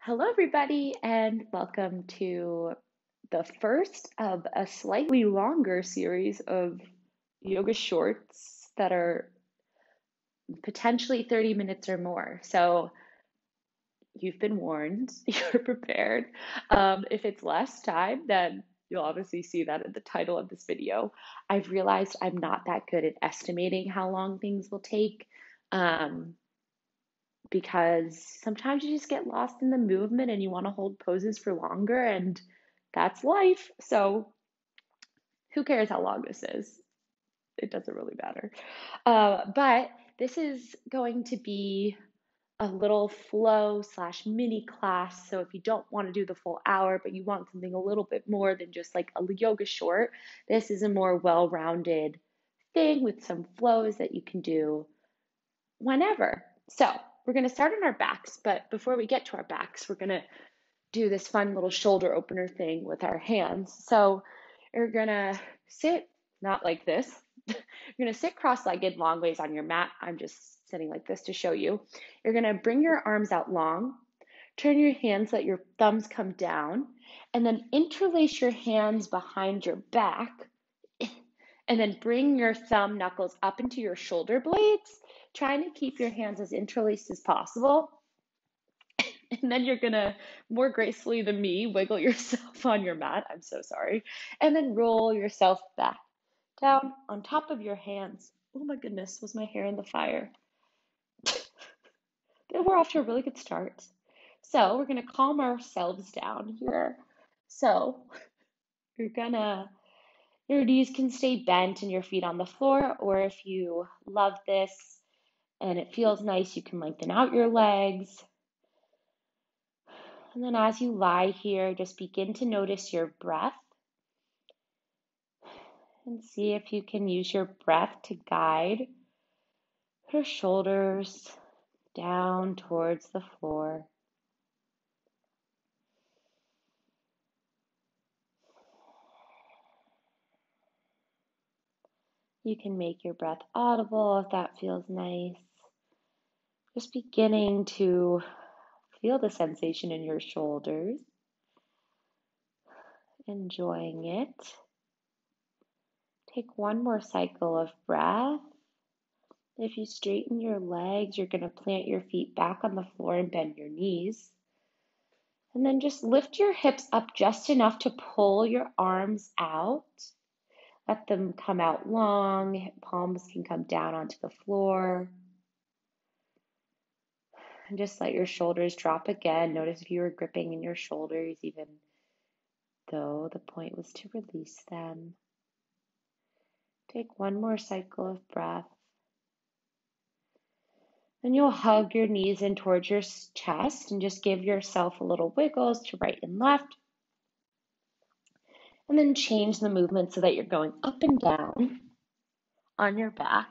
Hello, everybody, and welcome to the first of a slightly longer series of yoga shorts that are potentially 30 minutes or more. So you've been warned, you're prepared. If it's less time, then you'll obviously see that in the title of this video. I've realized I'm not that good at estimating how long things will take. Because sometimes you just get lost in the movement and you want to hold poses for longer, and that's life. So, who cares how long this is? It doesn't really matter. But this is going to be a little flow slash mini class. So, if you don't want to do the full hour, but you want something a little bit more than just like a yoga short, this is a more well rounded thing with some flows that you can do whenever. So, we're going to start on our backs, but before we get to our backs, we're going to do this fun little shoulder opener thing with our hands. So, you're going to sit not like this. You're going to sit cross-legged long ways on your mat. I'm just sitting like this to show you. You're going to bring your arms out long, turn your hands, let your thumbs come down, and then interlace your hands behind your back, and then bring your thumb knuckles up into your shoulder blades, trying to keep your hands as interlaced as possible. And then you're gonna, more gracefully than me, wiggle yourself on your mat. I'm so sorry. And then roll yourself back down on top of your hands. Oh my goodness, was my hair in the fire? We're off to a really good start. So we're gonna calm ourselves down here. So your knees can stay bent and your feet on the floor, or if you love this and it feels nice, you can lengthen out your legs. And then as you lie here, just begin to notice your breath and see if you can use your breath to guide your shoulders down towards the floor. You can make your breath audible if that feels nice. Just beginning to feel the sensation in your shoulders, enjoying it. Take one more cycle of breath. If you straighten your legs, you're going to plant your feet back on the floor and bend your knees. And then just lift your hips up just enough to pull your arms out. Let them come out long. Palms can come down onto the floor. And just let your shoulders drop again. Notice if you were gripping in your shoulders, even though the point was to release them. Take one more cycle of breath. Then you'll hug your knees in towards your chest and just give yourself a little wiggles to right and left. And then change the movement so that you're going up and down on your back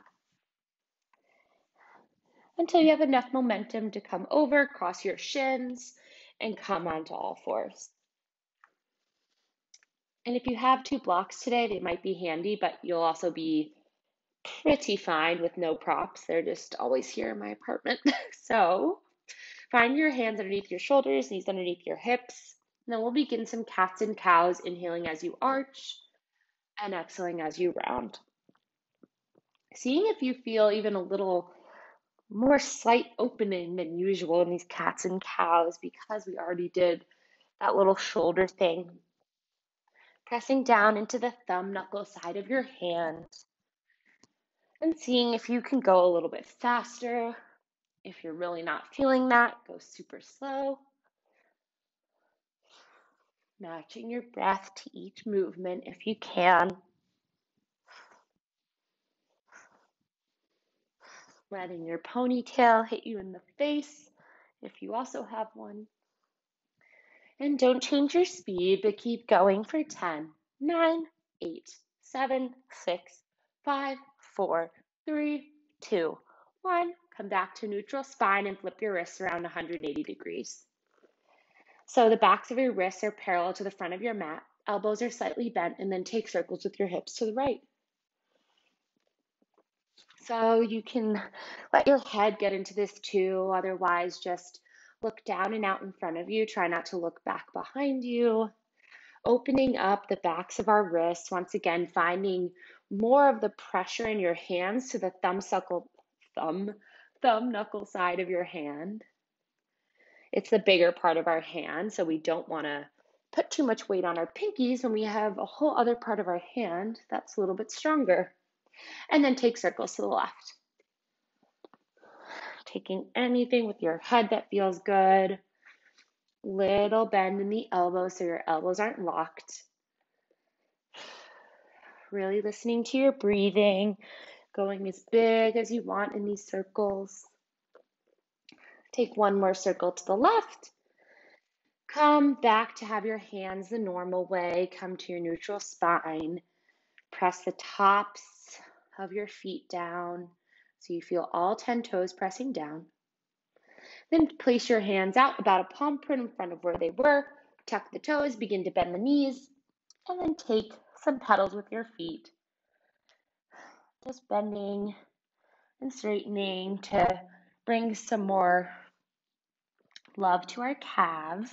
until you have enough momentum to come over, cross your shins, and come onto all fours. And if you have two blocks today, they might be handy, but you'll also be pretty fine with no props. They're just always here in my apartment. So find your hands underneath your shoulders, knees underneath your hips. And then we'll begin some cats and cows, inhaling as you arch and exhaling as you round. Seeing if you feel even a little more slight opening than usual in these cats and cows because we already did that little shoulder thing. Pressing down into the thumb knuckle side of your hand and seeing if you can go a little bit faster. If you're really not feeling that, go super slow. Matching your breath to each movement if you can. Letting your ponytail hit you in the face if you also have one. And don't change your speed, but keep going for 10, 9, 8, 7, 6, 5, 4, 3, 2, 1. Come back to neutral spine and flip your wrists around 180 degrees. So the backs of your wrists are parallel to the front of your mat. Elbows are slightly bent, and then take circles with your hips to the right. So you can let your head get into this too. Otherwise, just Look down and out in front of you. Try not to look back behind you. Opening up the backs of our wrists. Once again, finding more of the pressure in your hands to the thumb knuckle side of your hand. It's the bigger part of our hand, so we don't want to put too much weight on our pinkies when we have a whole other part of our hand that's a little bit stronger. And then take circles to the left. Taking anything with your head that feels good. Little bend in the elbows so your elbows aren't locked. Really listening to your breathing, going as big as you want in these circles. Take one more circle to the left. Come back to have your hands the normal way. Come to your neutral spine. Press the tops of your feet down so you feel all 10 toes pressing down. Then place your hands out about a palm print in front of where they were. Tuck the toes, begin to bend the knees, and then take some pedals with your feet. Just bending and straightening to bring some more love to our calves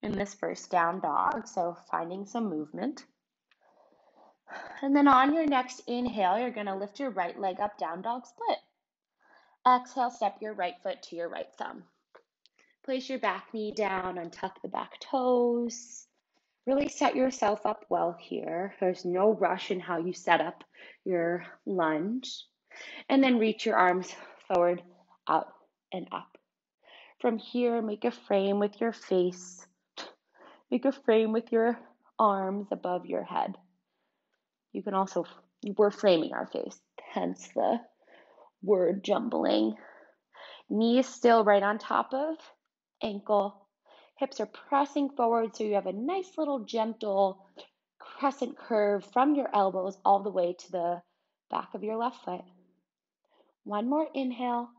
in this first down dog. So finding some movement. And then on your next inhale, you're going to lift your right leg up, down dog split. Exhale, step your right foot to your right thumb. Place your back knee down, untuck the back toes. Really set yourself up well here. There's no rush in how you set up your lunge. And then reach your arms forward, out, and up. From here, make a frame with your face. Make a frame with your arms above your head. You can also, we're framing our face, hence the word jumbling. Knees still right on top of ankle. Hips are pressing forward so you have a nice little gentle crescent curve from your elbows all the way to the back of your left foot. One more inhale.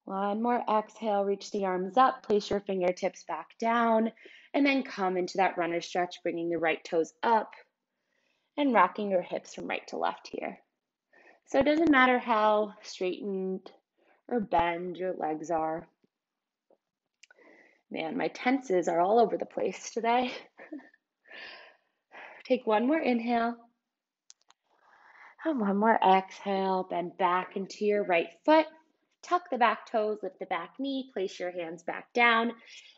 One more exhale. Reach the arms up. Place your fingertips back down. And then come into that runner stretch, bringing the right toes up and rocking your hips from right to left here. So it doesn't matter how straightened or bend your legs are. Man, my tenses are all over the place today. Take one more inhale. And one more exhale. Bend back into your right foot. Tuck the back toes, lift the back knee, place your hands back down,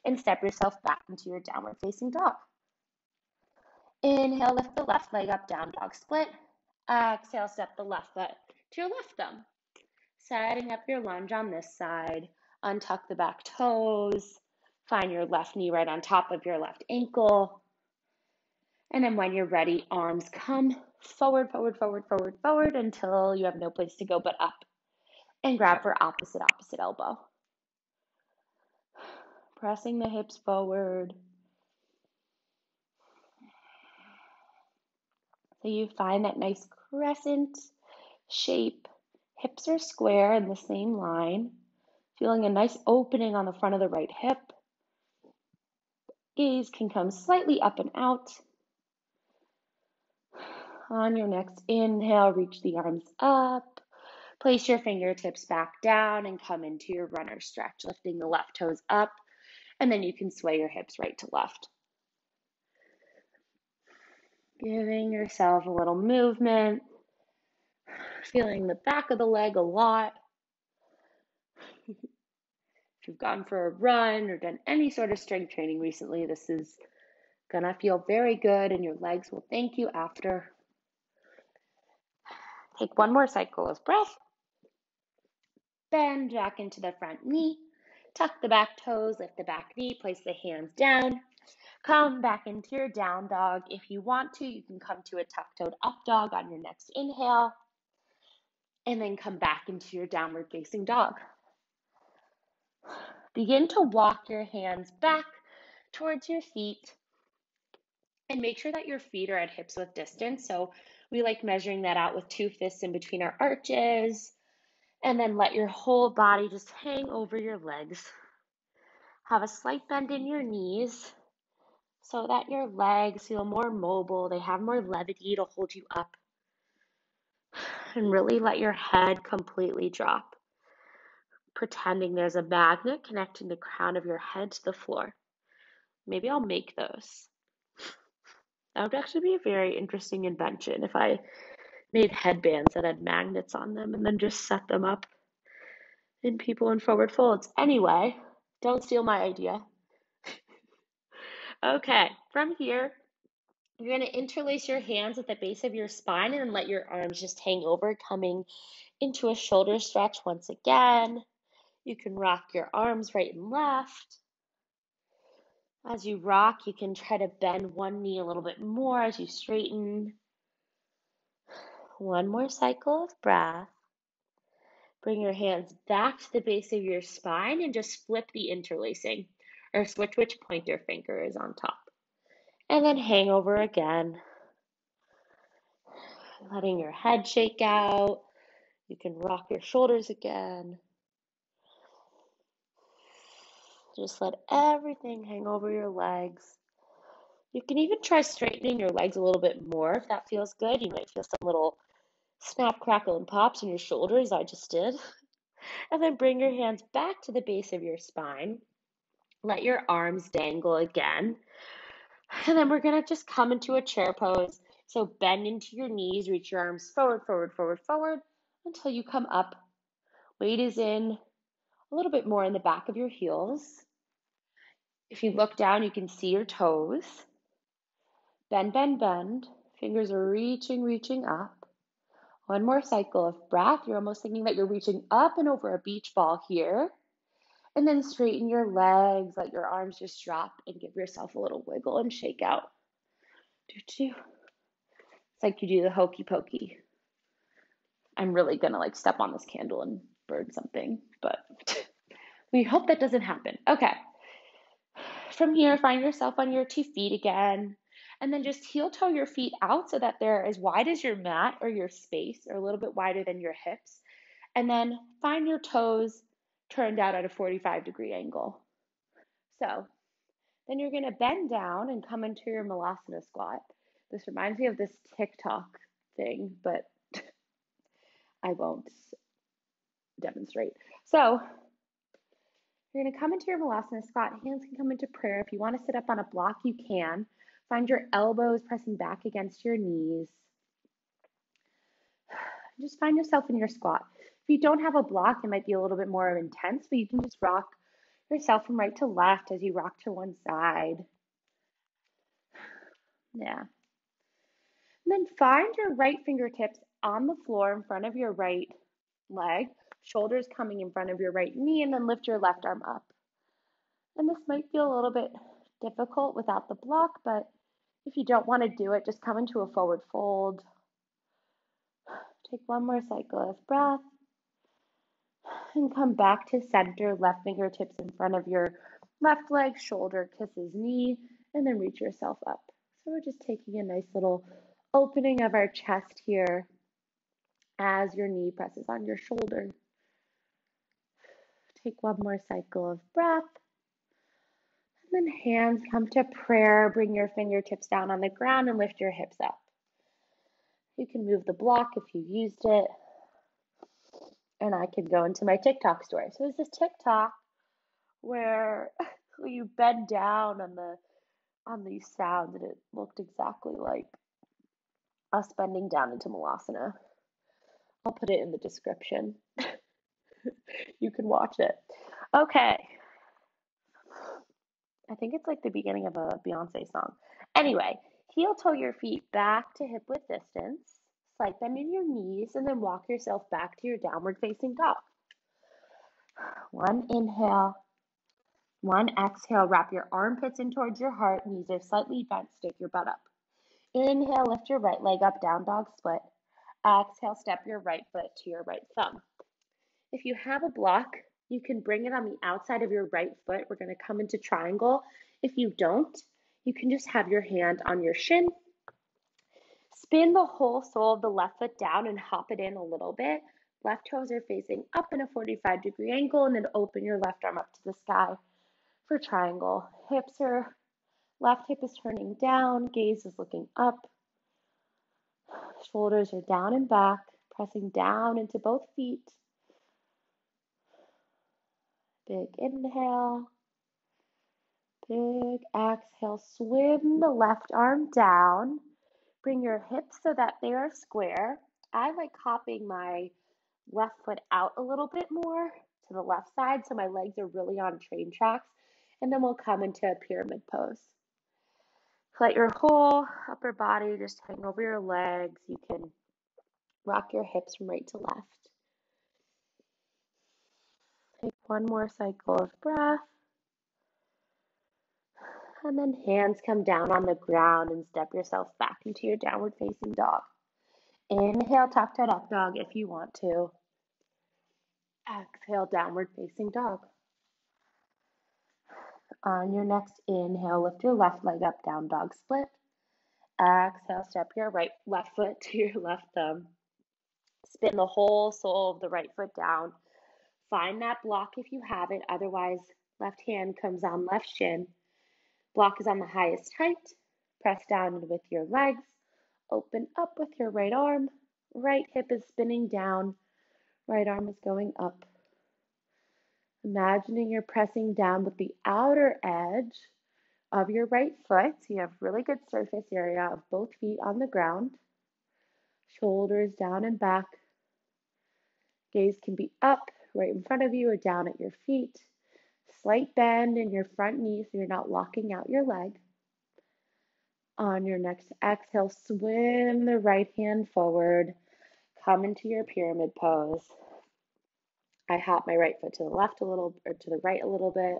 and step yourself back into your downward facing dog. Inhale, lift the left leg up, down dog split. Exhale, step the left foot to your left thumb. Setting up your lunge on this side. Untuck the back toes. Find your left knee right on top of your left ankle. And then when you're ready, arms come forward, forward, forward, forward, forward until you have no place to go but up. And grab for opposite elbow. Pressing the hips forward. So you find that nice crescent shape. Hips are square in the same line. Feeling a nice opening on the front of the right hip. Gaze can come slightly up and out. On your next inhale, reach the arms up. Place your fingertips back down and come into your runner stretch, lifting the left toes up, and then you can sway your hips right to left. Giving yourself a little movement, feeling the back of the leg a lot. If you've gone for a run or done any sort of strength training recently, this is gonna feel very good and your legs will thank you after. Take one more cycle of breath. Bend back into the front knee. Tuck the back toes, lift the back knee, place the hands down. Come back into your down dog. If you want to, you can come to a tuck-toed up dog on your next inhale. And then come back into your downward facing dog. Begin to walk your hands back towards your feet. And make sure that your feet are at hips width distance. So we like measuring that out with 2 fists in between our arches. And then let your whole body just hang over your legs. Have a slight bend in your knees so that your legs feel more mobile. They have more levity to hold you up. And really let your head completely drop. pretending there's a magnet connecting the crown of your head to the floor. Maybe I'll make those. That would actually be a very interesting invention if I made headbands that had magnets on them and then just set them up in people in forward folds. Anyway, don't steal my idea. Okay, from here, you're going to interlace your hands at the base of your spine and then let your arms just hang over, coming into a shoulder stretch once again. You can rock your arms right and left. As you rock, you can try to bend one knee a little bit more as you straighten. One more cycle of breath. Bring your hands back to the base of your spine and just flip the interlacing, or switch which pointer finger is on top. And then hang over again, letting your head shake out. You can rock your shoulders again. Just let everything hang over your legs. You can even try straightening your legs a little bit more if that feels good. You might feel some little snap, crackle, and pops in your shoulders, I just did. And then bring your hands back to the base of your spine. Let your arms dangle again. And then we're going to just come into a chair pose. So bend into your knees, reach your arms forward, forward, forward, forward until you come up. Weight is in a little bit more in the back of your heels. If you look down, you can see your toes. Bend, bend, bend. Fingers are reaching, reaching up. One more cycle of breath. You're almost thinking that you're reaching up and over a beach ball here. And then straighten your legs, let your arms just drop and give yourself a little wiggle and shake out. It's like you do the hokey pokey. I'm really gonna like step on this candle and burn something, but we hope that doesn't happen. Okay. From here, find yourself on your 2 feet again, and then just heel toe your feet out so that they're as wide as your mat or your space, or a little bit wider than your hips. And then find your toes turned out at a 45-degree angle. So then you're going to bend down and come into your Melasana Squat. This reminds me of this TikTok thing, but I won't demonstrate. So you're going to come into your Melasana Squat. Hands can come into prayer. If you want to sit up on a block, you can. Find your elbows pressing back against your knees. Just find yourself in your squat. If you don't have a block, it might be a little bit more intense, but you can just rock yourself from right to left as you rock to one side. Yeah. And then find your right fingertips on the floor in front of your right leg, shoulders coming in front of your right knee, and then lift your left arm up. And this might feel a little bit difficult without the block, but if you don't want to do it, just come into a forward fold. Take one more cycle of breath and come back to center, left fingertips in front of your left leg, shoulder kisses knee, and then reach yourself up. So we're just taking a nice little opening of our chest here as your knee presses on your shoulder. Take one more cycle of breath. And then hands come to prayer. Bring your fingertips down on the ground and lift your hips up. You can move the block if you used it. And I can go into my TikTok story. So it's this TikTok where you bend down on these sounds, and it looked exactly like us bending down into Melasana. I'll put it in the description. You can watch it. Okay. I think it's like the beginning of a Beyonce song. Anyway, heel toe your feet back to hip width distance. Slight bend in your knees, and then walk yourself back to your downward facing dog. One inhale. One exhale. Wrap your armpits in towards your heart. Knees are slightly bent. Stick your butt up. Inhale, lift your right leg up, down dog split. Exhale, step your right foot to your right thumb. If you have a block, you can bring it on the outside of your right foot. We're going to come into triangle. If you don't, you can just have your hand on your shin. Spin the whole sole of the left foot down and hop it in a little bit. Left toes are facing up in a 45-degree angle, and then open your left arm up to the sky for triangle. Left hip is turning down, gaze is looking up. Shoulders are down and back, pressing down into both feet. Big inhale. Big exhale. Swim the left arm down. Bring your hips so that they are square. I like hopping my left foot out a little bit more to the left side so my legs are really on train tracks. And then we'll come into a pyramid pose. Let your whole upper body just hang over your legs. You can rock your hips from right to left. Take one more cycle of breath. And then hands come down on the ground and step yourself back into your downward facing dog. Inhale, tuck-tail up dog if you want to. Exhale, downward facing dog. On your next inhale, lift your left leg up, down dog split. Exhale, step your left foot to your left thumb. Spin the whole sole of the right foot down. Find that block if you have it. Otherwise, left hand comes on left shin. Block is on the highest height. Press down with your legs. Open up with your right arm. Right hip is spinning down. Right arm is going up. Imagining you're pressing down with the outer edge of your right foot. So you have really good surface area of both feet on the ground. Shoulders down and back. Gaze can be up right in front of you or down at your feet. Slight bend in your front knee so you're not locking out your leg. On your next exhale, swim the right hand forward. Come into your pyramid pose. I hop my right foot to the left a little, or to the right a little bit.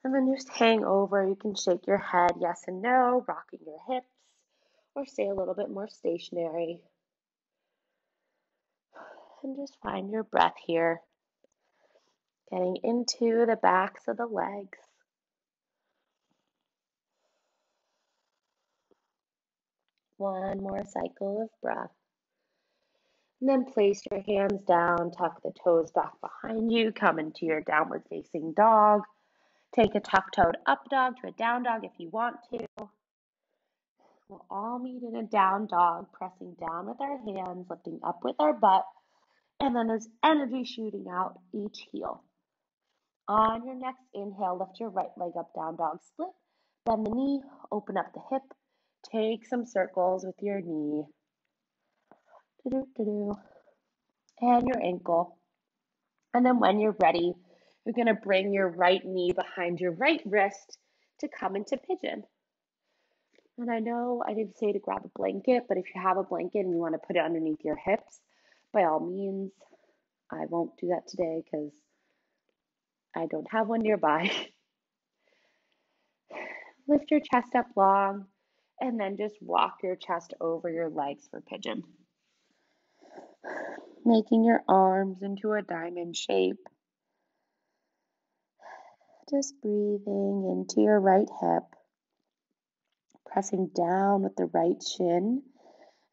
And then just hang over. You can shake your head yes and no, rocking your hips, or stay a little bit more stationary. And just find your breath here. Getting into the backs of the legs. One more cycle of breath. And then place your hands down, tuck the toes back behind you, come into your downward facing dog. Take a tuck-toed up dog to a down dog if you want to. We'll all meet in a down dog, pressing down with our hands, lifting up with our butt, and then there's energy shooting out each heel. On your next inhale, lift your right leg up, down dog split. Bend the knee, open up the hip. Take some circles with your knee. And your ankle. And then when you're ready, you're going to bring your right knee behind your right wrist to come into pigeon. And I know I didn't say to grab a blanket, but if you have a blanket and you want to put it underneath your hips, by all means. I won't do that today because I don't have one nearby. Lift your chest up long and then just walk your chest over your legs for pigeon. Making your arms into a diamond shape. Just breathing into your right hip. Pressing down with the right shin.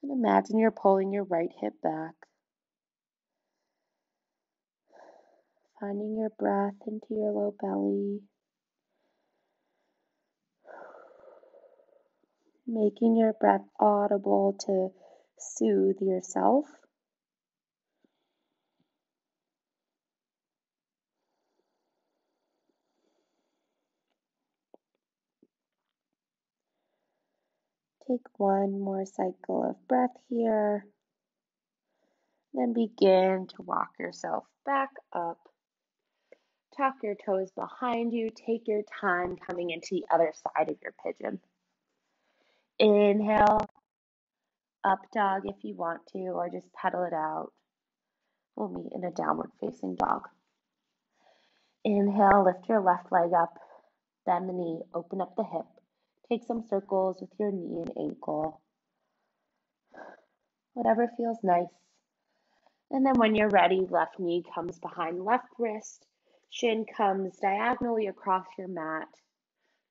And imagine you're pulling your right hip back. Finding your breath into your low belly. Making your breath audible to soothe yourself. Take one more cycle of breath here. Then begin to walk yourself back up. Tuck your toes behind you. Take your time coming into the other side of your pigeon. Inhale, up dog if you want to, or just pedal it out. We'll meet in a downward facing dog. Inhale, lift your left leg up, bend the knee, open up the hip. Take some circles with your knee and ankle. Whatever feels nice. And then when you're ready, left knee comes behind left wrist. Shin comes diagonally across your mat.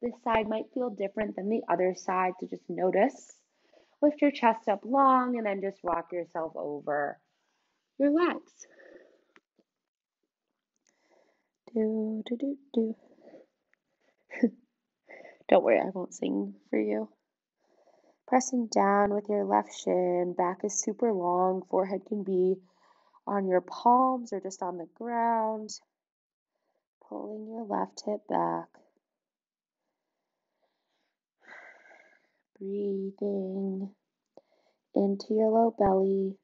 This side might feel different than the other side, so just notice. Lift your chest up long and then just rock yourself over your legs. Do, do, do, do. Don't worry, I won't sing for you. Pressing down with your left shin, back is super long, forehead can be on your palms or just on the ground. Pulling your left hip back. Breathing into your low belly.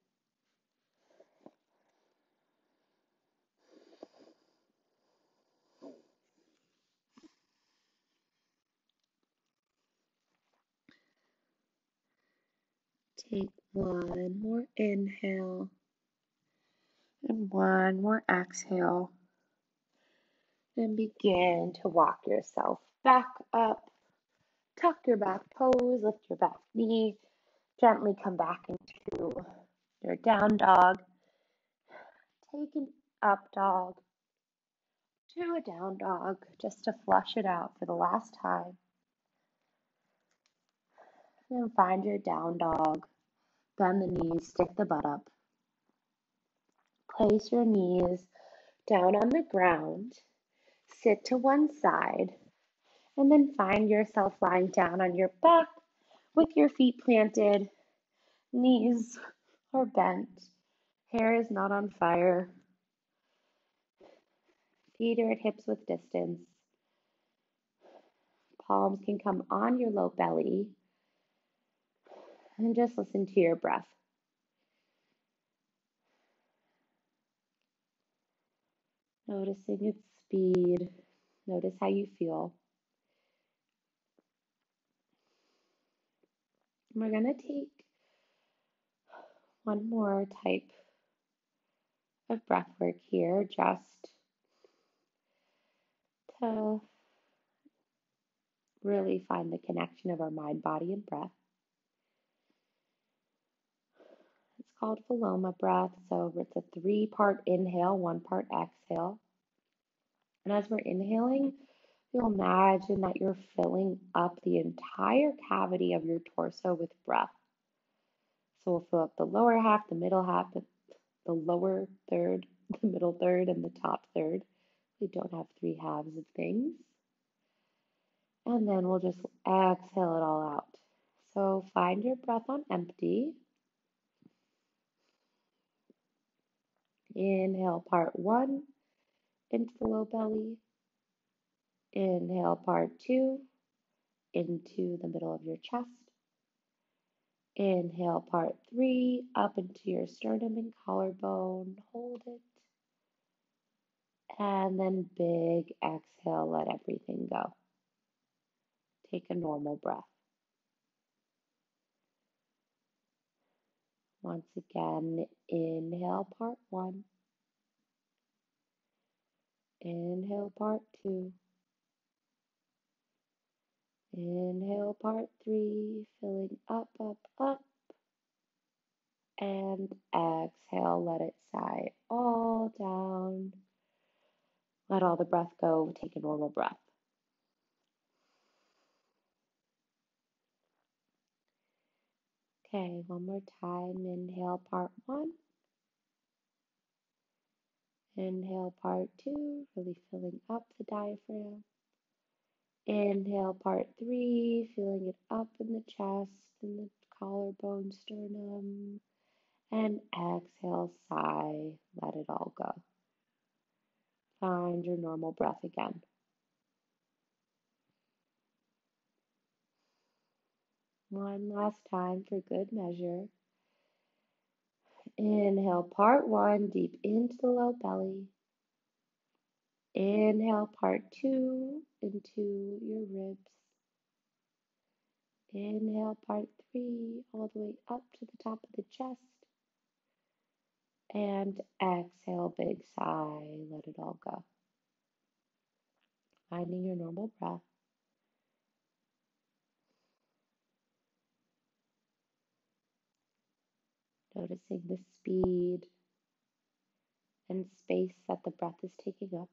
Take one more inhale and one more exhale. And begin to walk yourself back up. Tuck your back toes, lift your back knee. Gently come back into your down dog. Take an up dog to a down dog just to flush it out for the last time. And then find your down dog. Bend the knees, stick the butt up. Place your knees down on the ground. Sit to one side. And then find yourself lying down on your back with your feet planted. Knees are bent. Hair is not on fire. Feet are at hips width distance. Palms can come on your low belly. And just listen to your breath. Noticing its speed. Notice how you feel. And we're going to take one more type of breath work here, just to really find the connection of our mind, body, and breath. It's called Phalloma Breath. So it's a 3-part inhale, 1-part exhale. And as we're inhaling, you'll imagine that you're filling up the entire cavity of your torso with breath. So we'll fill up the lower half, the middle half, the lower third, the middle third, and the top third. We don't have 3 halves of things. And then we'll just exhale it all out. So find your breath on empty. Inhale part 1 into the low belly. Inhale part 2 into the middle of your chest. Inhale part 3 up into your sternum and collarbone. Hold it. And then big exhale, let everything go. Take a normal breath. Once again, inhale part 1. Inhale part 2. Inhale part 3, filling up, up, up. And exhale, let it sigh all down. Let all the breath go. Take a normal breath. Okay, one more time. Inhale part 1. Inhale part 2, really filling up the diaphragm. Inhale part 3, filling it up in the chest, in the collarbone, sternum. And exhale, sigh, let it all go. Find your normal breath again. One last time for good measure. Inhale part 1, deep into the low belly. Inhale part 2, into your ribs. Inhale part 3, all the way up to the top of the chest. And exhale, big sigh, let it all go. Finding your normal breath. Noticing the speed and space that the breath is taking up.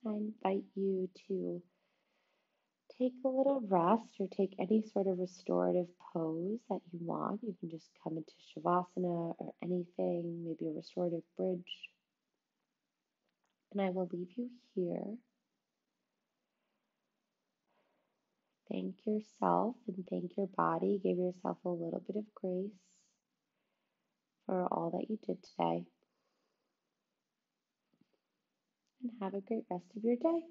I invite you to take a little rest or take any sort of restorative pose that you want. You can just come into Shavasana or anything, maybe a restorative bridge. And I will leave you here. Thank yourself and thank your body. Give yourself a little bit of grace for all that you did today, and have a great rest of your day.